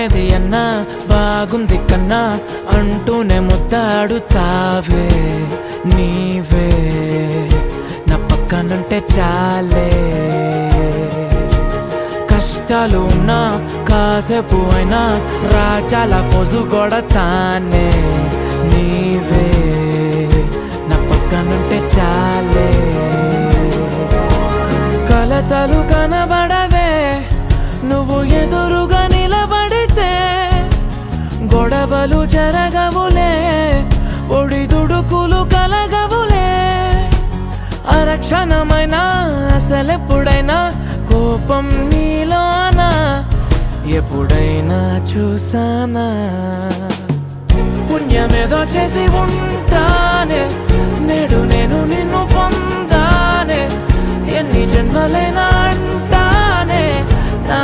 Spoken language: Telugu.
ఏది అన్నా బాగుంది కన్నా అంటూనే ముద్దాడుతావే నీవే నా పక్కనుంటే చాలే. కష్టాలు ఉన్నా కాసేపు అయినా రాజాల ఫోజు కొడతానే నీవే నా పక్కనుంటే చాలే. కలతలు కనబడవే నువ్వు ఎదురుగా నిలబడితే, గొడవలు జరగవులే ఒడిదుడుకులు కలగవులే. అరక్షణమైనా అసలెప్పుడైనా కోపం నీలోనా ఎప్పుడైనా చూసానా? పుణ్యమేదో చేసి ఉంటానే నేడు నేను నిన్ను పొందానే. ఎన్ని జన్మలైనా అంటానే నా